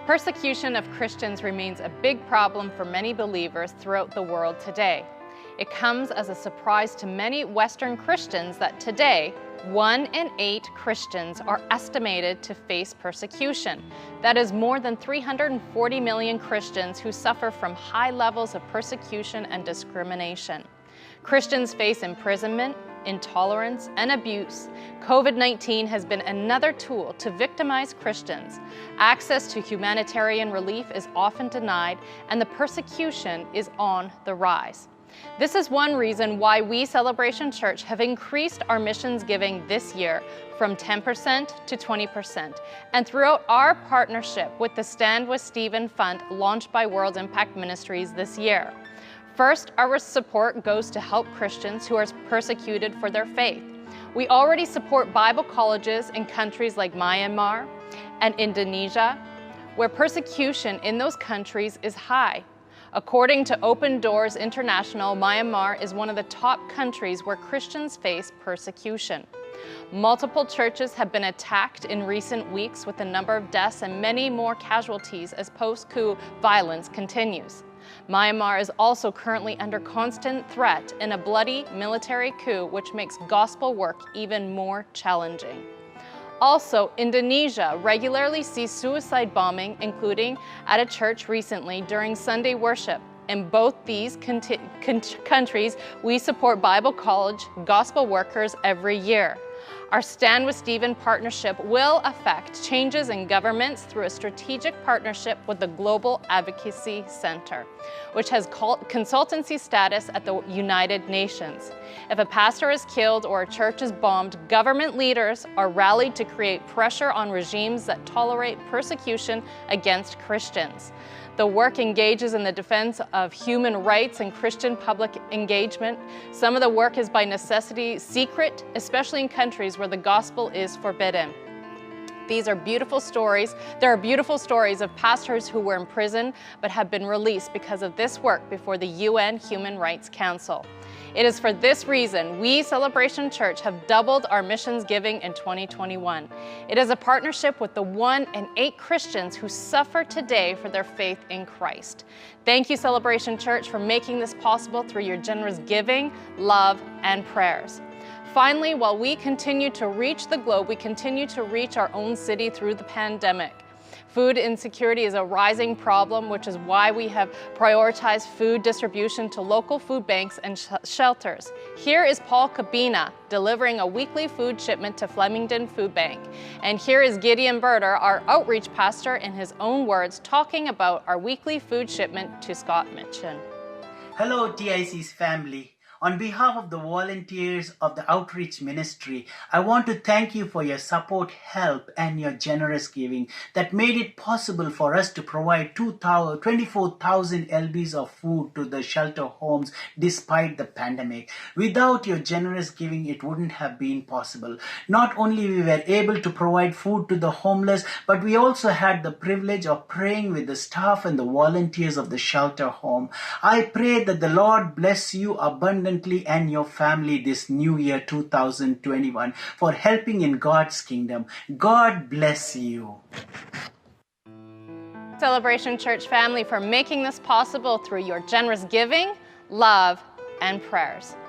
Persecution of Christians remains a big problem for many believers throughout the world today. It comes as a surprise to many Western Christians that today, 1 in 8 Christians are estimated to face persecution. That is more than 340 million Christians who suffer from high levels of persecution and discrimination. Christians face imprisonment, intolerance, and abuse. COVID-19 has been another tool to victimize Christians. Access to humanitarian relief is often denied, and the persecution is on the rise. This is one reason why we, Celebration Church, have increased our missions giving this year from 10% to 20%, and throughout our partnership with the Stand With Stephen Fund launched by World Impact Ministries this year. First, our support goes to help Christians who are persecuted for their faith. We already support Bible colleges in countries like Myanmar and Indonesia, where persecution in those countries is high. According to Open Doors International, Myanmar is one of the top countries where Christians face persecution. Multiple churches have been attacked in recent weeks, with a number of deaths and many more casualties as post-coup violence continues. Myanmar is also currently under constant threat in a bloody military coup, which makes gospel work even more challenging. Also, Indonesia regularly sees suicide bombing, including at a church recently during Sunday worship. In both these countries, we support Bible college gospel workers every year. Our Stand With Stephen partnership will affect changes in governments through a strategic partnership with the Global Advocacy Center, which has consultancy status at the United Nations. If a pastor is killed or a church is bombed, government leaders are rallied to create pressure on regimes that tolerate persecution against Christians. The work engages in the defense of human rights and Christian public engagement. Some of the work is by necessity secret, especially in countries where the gospel is forbidden. These are beautiful stories. There are beautiful stories of pastors who were in prison but have been released because of this work before the UN Human Rights Council. It is for this reason we, Celebration Church, have doubled our missions giving in 2021. It is a partnership with the 1 in 8 Christians who suffer today for their faith in Christ. Thank you, Celebration Church, for making this possible through your generous giving, love, and prayers. Finally, while we continue to reach the globe, we continue to reach our own city through the pandemic. Food insecurity is a rising problem, which is why we have prioritized food distribution to local food banks and shelters. Here is Paul Cabina delivering a weekly food shipment to Flemington Food Bank. And here is Gideon Berter, our outreach pastor, in his own words, talking about our weekly food shipment to Scott Mission. Hello, TIC's family. On behalf of the volunteers of the outreach ministry, I want to thank you for your support, help, and your generous giving that made it possible for us to provide 24,000 lbs of food to the shelter homes despite the pandemic. Without your generous giving, it wouldn't have been possible. Not only we were able to provide food to the homeless, but we also had the privilege of praying with the staff and the volunteers of the shelter home. I pray that the Lord bless you abundantly and your family this new year 2021 for helping in God's kingdom. God bless you. Celebration Church family, for making this possible through your generous giving, love, and prayers.